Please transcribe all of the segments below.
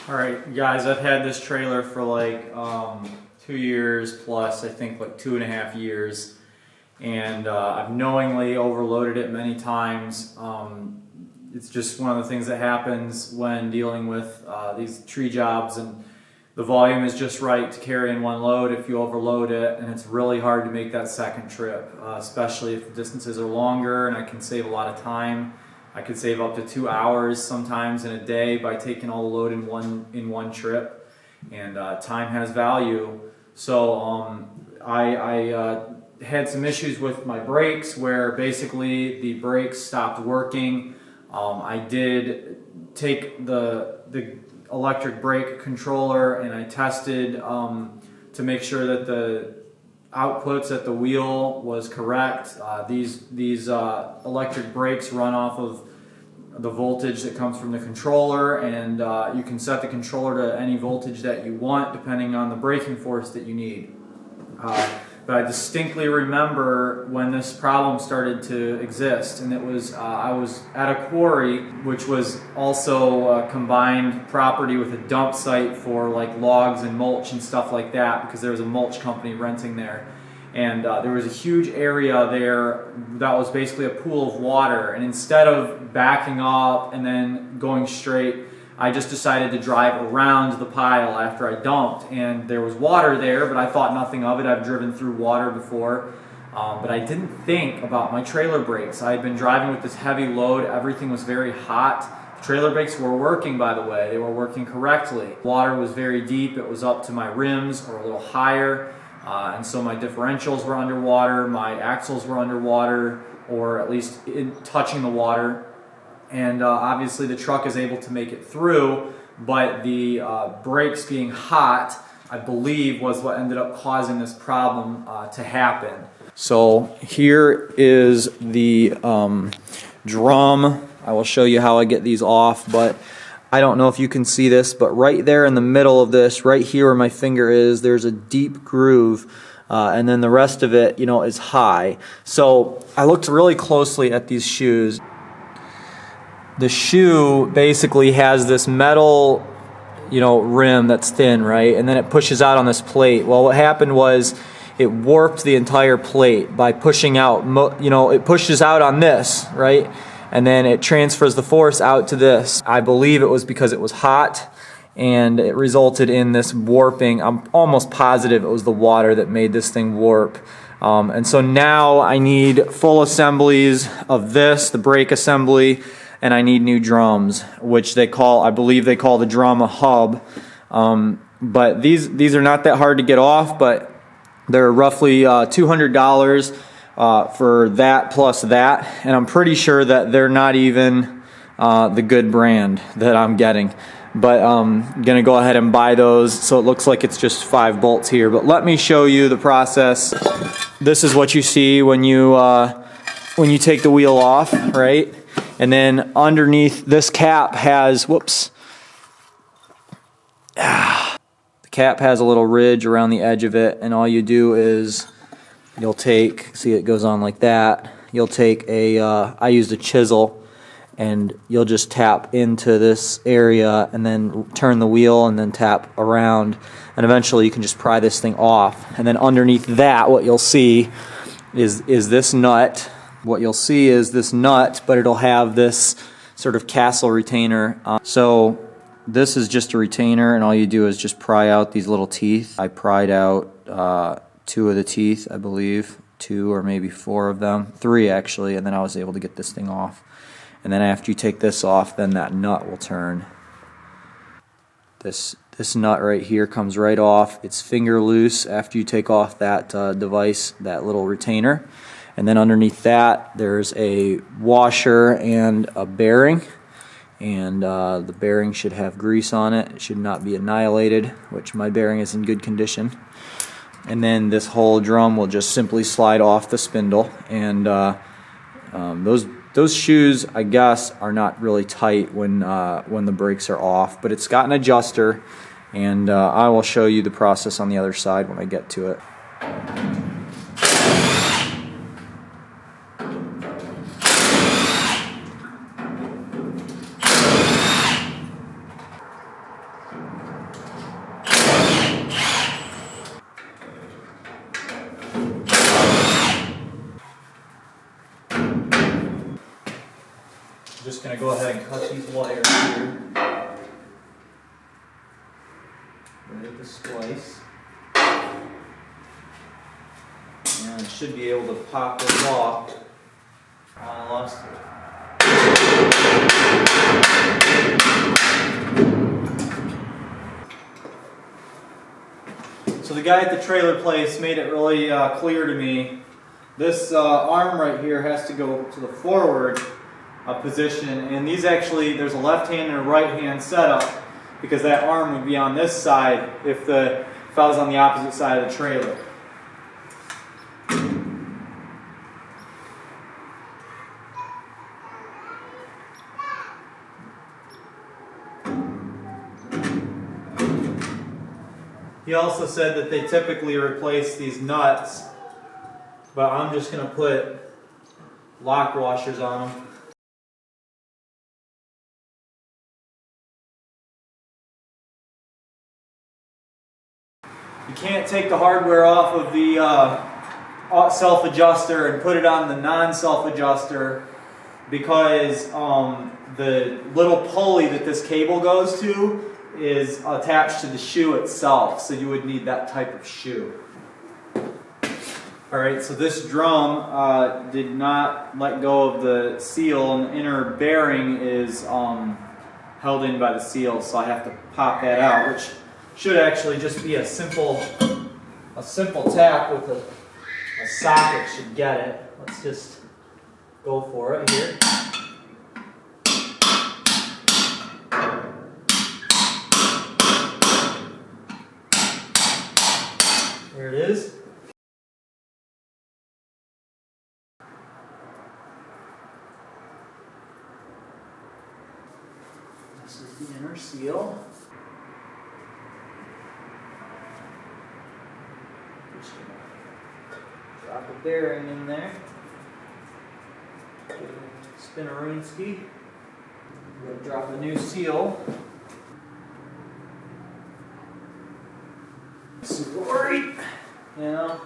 All right, guys, I've had this trailer for like 2 years plus, I think like 2.5 years, and I've knowingly overloaded it many times. It's just one of the things that happens when dealing with these tree jobs, and the volume is just right to carry in one load. If you overload it, and it's really hard to make that second trip, especially if the distances are longer, and I can save a lot of time. I could save up to 2 hours sometimes in a day by taking all the load in one trip, and time has value. So I had some issues with my brakes where basically the brakes stopped working. I did take the electric brake controller and I tested to make sure that the outputs at the wheel was correct. These electric brakes run off of the voltage that comes from the controller, and you can set the controller to any voltage that you want depending on the braking force that you need. But I distinctly remember when this problem started to exist, and it was I was at a quarry which was also combined property with a dump site for like logs and mulch and stuff like that, because there was a mulch company renting there. And there was a huge area there that was basically a pool of water, and instead of backing up and then going straight, I just decided to drive around the pile after I dumped, and there was water there, but I thought nothing of it. I've driven through water before, but I didn't think about my trailer brakes. I had been driving with this heavy load. Everything was very hot. The trailer brakes were working, by the way. They were working correctly. Water was very deep. It was up to my rims or a little higher. And so my differentials were underwater, my axles were underwater, or at least touching the water. And obviously the truck is able to make it through, but the brakes being hot, I believe, was what ended up causing this problem to happen. So here is the drum. I will show you how I get these off, but I don't know if you can see this, but right there in the middle of this, right here where my finger is, there's a deep groove, and then the rest of it, is high. So I looked really closely at these shoes. The shoe basically has this metal, rim that's thin, right? And then it pushes out on this plate. Well, what happened was it warped the entire plate by pushing out, it pushes out on this, right? And then it transfers the force out to this. I believe it was because it was hot, and it resulted in this warping. I'm almost positive it was the water that made this thing warp. And so now I need full assemblies of this, the brake assembly, and I need new drums, which I believe they call the drum a hub. But these are not that hard to get off, but they're roughly $200. For that plus that, and I'm pretty sure that they're not even the good brand that I'm getting, but I'm gonna go ahead and buy those, so it looks like it's just 5 bolts here. But let me show you the process. This is what you see when you take the wheel off, right? And then underneath this cap has the cap has a little ridge around the edge of it, and all you do is you'll take, see it goes on like that, you'll take I used a chisel, and you'll just tap into this area and then turn the wheel and then tap around, and eventually you can just pry this thing off. And then underneath that, what you'll see is this nut. What you'll see is this nut, but it'll have this sort of castle retainer. So this is just a retainer, and all you do is just pry out these little teeth. I pried out 2 of the teeth, I believe, 2 or maybe 4 of them, 3 actually, and then I was able to get this thing off. And then after you take this off, then that nut will turn. This nut right here comes right off. It's finger loose after you take off that device, that little retainer. And then underneath that, there's a washer and a bearing. And the bearing should have grease on it. It should not be annihilated, which my bearing is in good condition. And then this whole drum will just simply slide off the spindle. And those shoes, I guess, are not really tight when the brakes are off. But it's got an adjuster, and I will show you the process on the other side when I get to it. just going to go ahead and cut these wires here. Right at the splice. And I should be able to pop this off. I lost it. So the guy at the trailer place made it really clear to me. This arm right here has to go to the forward position, and these actually, there's a left hand and a right hand setup because that arm would be on this side if I was on the opposite side of the trailer. He also said that they typically replace these nuts, but I'm just going to put lock washers on them. You can't take the hardware off of the self-adjuster and put it on the non-self-adjuster because the little pulley that this cable goes to is attached to the shoe itself, so you would need that type of shoe. Alright, so this drum did not let go of the seal, and the inner bearing is held in by the seal, so I have to pop that out, which should actually just be a simple tap with a socket should get it. Let's just go for it here. There it is. This is the inner seal. Just gonna drop a bearing in there. Spinneroonski. We're gonna drop a new seal. Super worried, you know.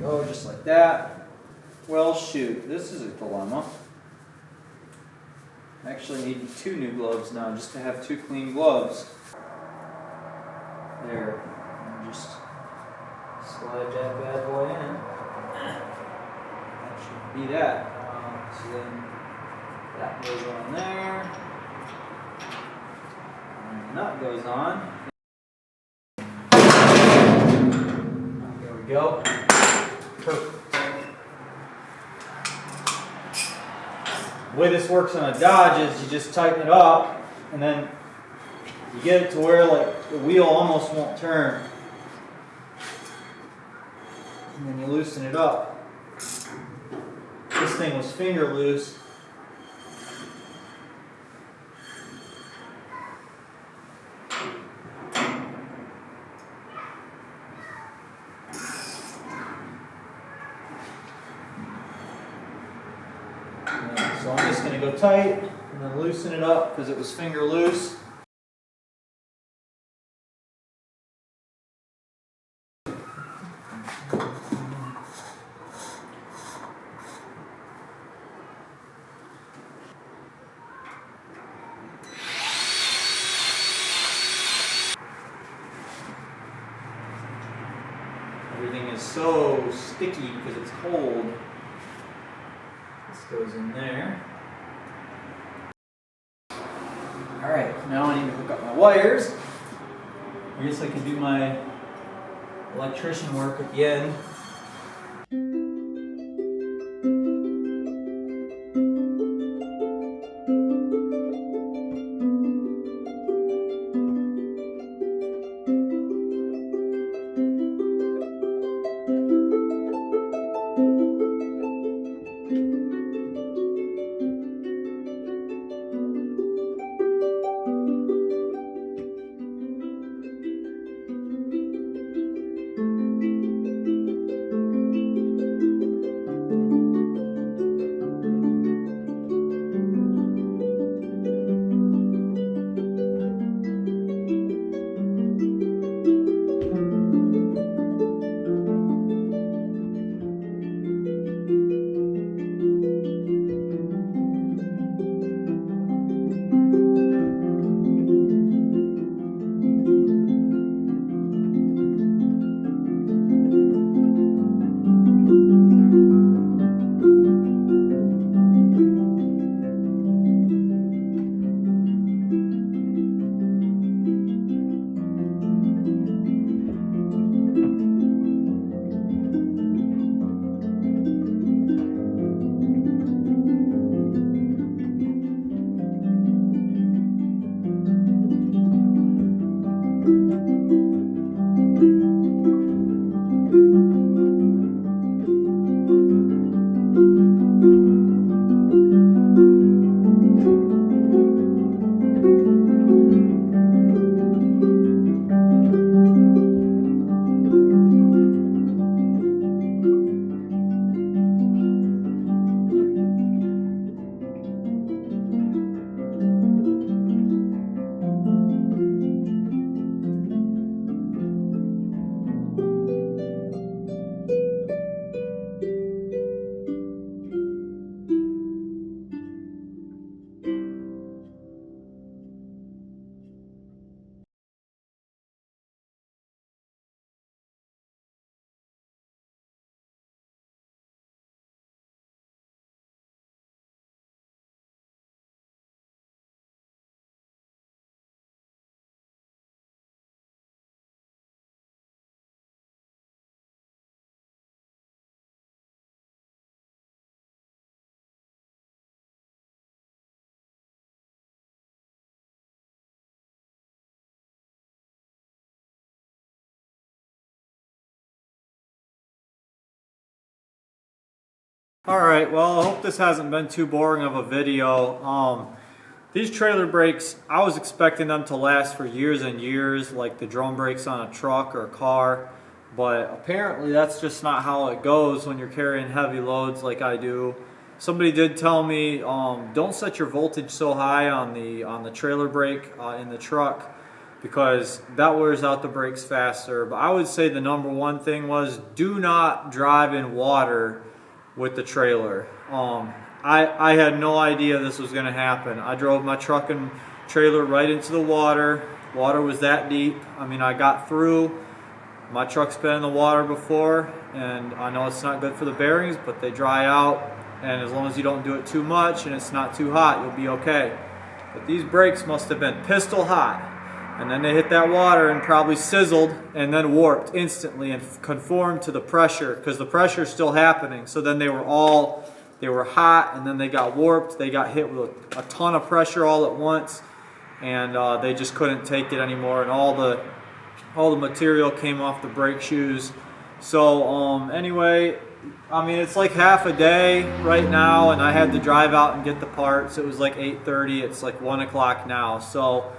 Go just like that. Well, shoot, this is a dilemma. I actually need 2 new gloves now just to have 2 clean gloves. There. And just slide that bad boy in. That should be that. So then that goes on there. And the nut goes on. There we go. Perfect. The way this works on a Dodge is you just tighten it up and then you get it to where like the wheel almost won't turn. And then you loosen it up. This thing was finger loose. So I'm just going to go tight and then loosen it up because it was finger loose. Everything is so sticky because it's cold. This goes in there. Alright, now I need to hook up my wires. I guess I can do my electrician work at the end. Alright, well, I hope this hasn't been too boring of a video. These trailer brakes, I was expecting them to last for years and years, like the drum brakes on a truck or a car, but apparently that's just not how it goes when you're carrying heavy loads like I do. Somebody did tell me, don't set your voltage so high on the trailer brake in the truck, because that wears out the brakes faster. But I would say the number one thing was, do not drive in water with the trailer. I had no idea this was going to happen. I drove my truck and trailer right into the water. Water was that deep. I mean, I got through. My truck's been in the water before, and I know it's not good for the bearings, but they dry out, and as long as you don't do it too much and it's not too hot, you'll be okay. But these brakes must have been pistol hot, and then they hit that water and probably sizzled and then warped instantly and conformed to the pressure, because the pressure is still happening. So then they were hot, and then they got warped. They got hit with a ton of pressure all at once, and they just couldn't take it anymore, and all the material came off the brake shoes. So anyway, I mean, it's like half a day right now, and I had to drive out and get the parts. It was like 8:30. It's like 1 o'clock now. So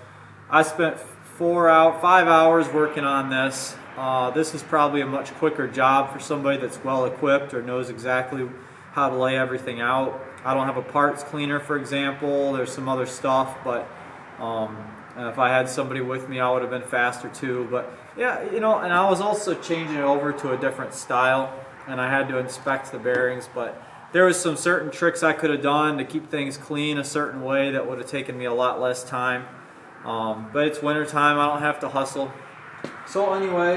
I spent 5 hours working on this. This is probably a much quicker job for somebody that's well equipped or knows exactly how to lay everything out. I don't have a parts cleaner, for example. There's some other stuff, but if I had somebody with me, I would have been faster too. But yeah, you know, and I was also changing it over to a different style, and I had to inspect the bearings, but there was some certain tricks I could have done to keep things clean a certain way that would have taken me a lot less time. But it's winter time, I don't have to hustle. So anyway,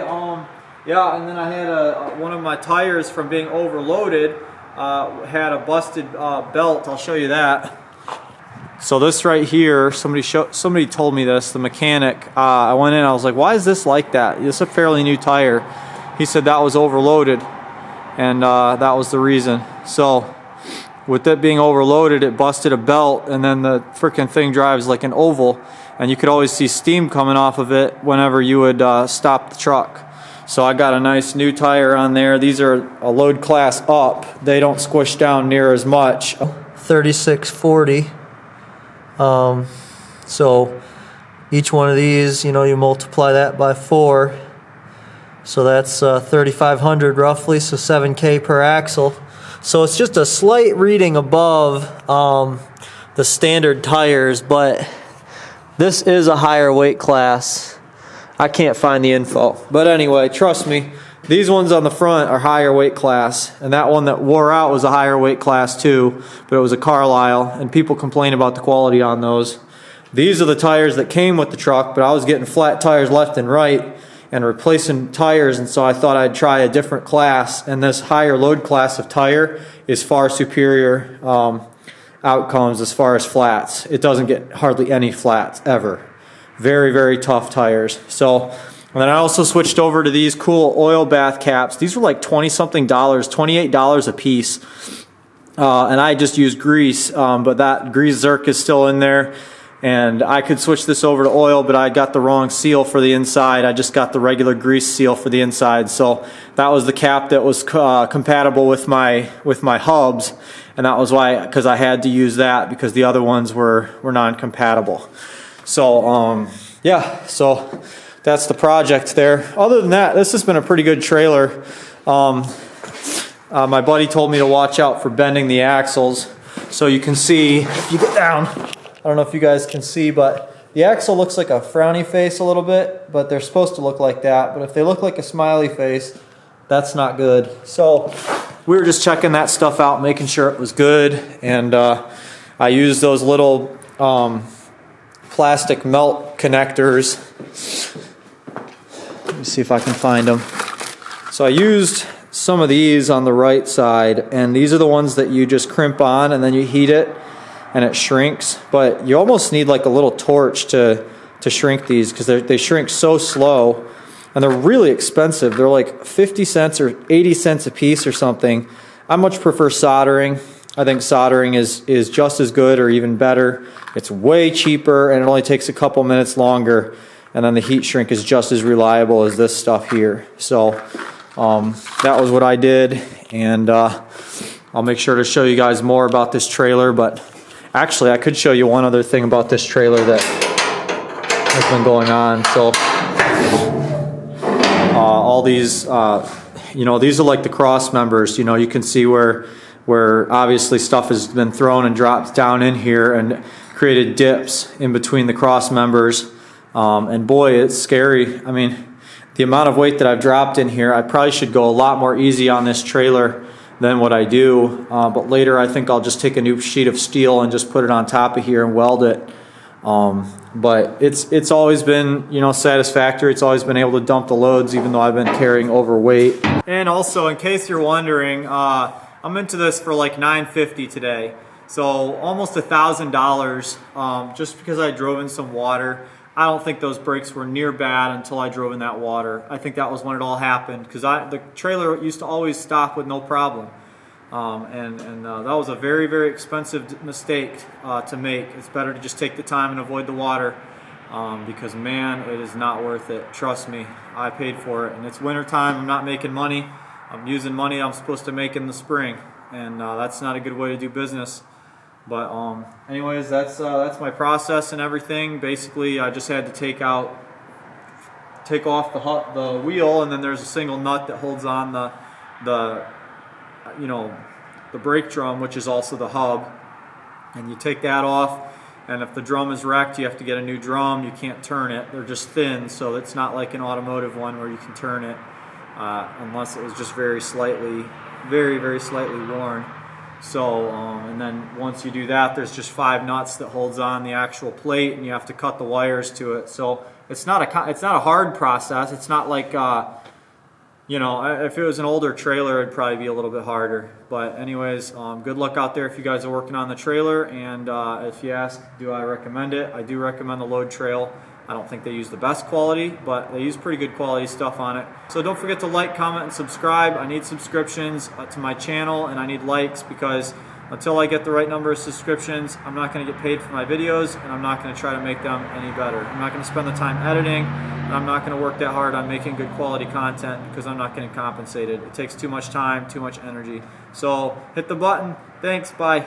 yeah, and then I had one of my tires from being overloaded had a busted belt. I'll show you that. So this right here, somebody told me this, the mechanic. I went in, I was like, why is this like that? This is a fairly new tire. He said that was overloaded, and that was the reason. So with it being overloaded, it busted a belt, and then the freaking thing drives like an oval, and you could always see steam coming off of it whenever you would stop the truck. So I got a nice new tire on there. These are a load class up. They don't squish down near as much. 3640. So each one of these, you know, you multiply that by 4. So that's 3,500 roughly, so 7K per axle. So it's just a slight reading above the standard tires, but this is a higher weight class. I can't find the info. But anyway, trust me, these ones on the front are higher weight class, and that one that wore out was a higher weight class too, but it was a Carlisle, and people complain about the quality on those. These are the tires that came with the truck, but I was getting flat tires left and right and replacing tires, and so I thought I'd try a different class, and this higher load class of tire is far superior outcomes as far as flats. It doesn't get hardly any flats ever. Very, very tough tires. So, and then I also switched over to these cool oil bath caps. These were like $20-something, $28 a piece. And I just used grease, but that grease Zerk is still in there. And I could switch this over to oil, but I got the wrong seal for the inside. I just got the regular grease seal for the inside. So that was the cap that was compatible with my hubs, and that was why, because I had to use that because the other ones were non-compatible. So yeah, so that's the project there. Other than that, this has been a pretty good trailer. My buddy told me to watch out for bending the axles. So you can see, if you get down, I don't know if you guys can see, but the axle looks like a frowny face a little bit, but they're supposed to look like that. But if they look like a smiley face, that's not good. So we were just checking that stuff out, making sure it was good. And I used those little plastic melt connectors. Let me see if I can find them. So I used some of these on the right side, and these are the ones that you just crimp on and then you heat it and it shrinks. But you almost need like a little torch to shrink these, because they shrink so slow, and they're really expensive. They're like 50 cents or 80 cents a piece or something. I much prefer soldering. I think soldering is just as good or even better. It's way cheaper, and it only takes a couple minutes longer, and then the heat shrink is just as reliable as this stuff here. So that was what I did, and I'll make sure to show you guys more about this trailer, but actually I could show you one other thing about this trailer that has been going on. So all these, you know, these are like the cross members. You know, you can see where obviously stuff has been thrown and dropped down in here and created dips in between the cross members. And boy, it's scary. I mean, the amount of weight that I've dropped in here, I probably should go a lot more easy on this trailer than what I do. But later I think I'll just take a new sheet of steel and just put it on top of here and weld it. But it's always been, you know, satisfactory. It's always been able to dump the loads even though I've been carrying overweight. And also, in case you're wondering, I'm into this for like $950 today. So almost $1,000 just because I drove in some water. I don't think those brakes were near bad until I drove in that water. I think that was when it all happened, because the trailer used to always stop with no problem. That was a very, very expensive mistake to make. It's better to just take the time and avoid the water, because man, it is not worth it. Trust me, I paid for it. And it's winter time, I'm not making money. I'm using money I'm supposed to make in the spring, and that's not a good way to do business. But anyways, that's my process and everything. Basically, I just had to take off the wheel, and then there's a single nut that holds on the brake drum, which is also the hub. And you take that off, and if the drum is wrecked, you have to get a new drum. You can't turn it. They're just thin, so it's not like an automotive one where you can turn it, unless it was just very, very slightly worn. So, and then once you do that, there's just 5 nuts that holds on the actual plate, and you have to cut the wires to it. So it's not a hard process. It's not like, you know, if it was an older trailer, it'd probably be a little bit harder. But anyways, good luck out there if you guys are working on the trailer. And if you ask, do I recommend it? I do recommend the Load Trail. I don't think they use the best quality, but they use pretty good quality stuff on it. So don't forget to like, comment, and subscribe. I need subscriptions to my channel, and I need likes, because until I get the right number of subscriptions, I'm not going to get paid for my videos, and I'm not going to try to make them any better. I'm not going to spend the time editing, and I'm not going to work that hard on making good quality content, because I'm not getting compensated. It takes too much time, too much energy. So hit the button. Thanks. Bye.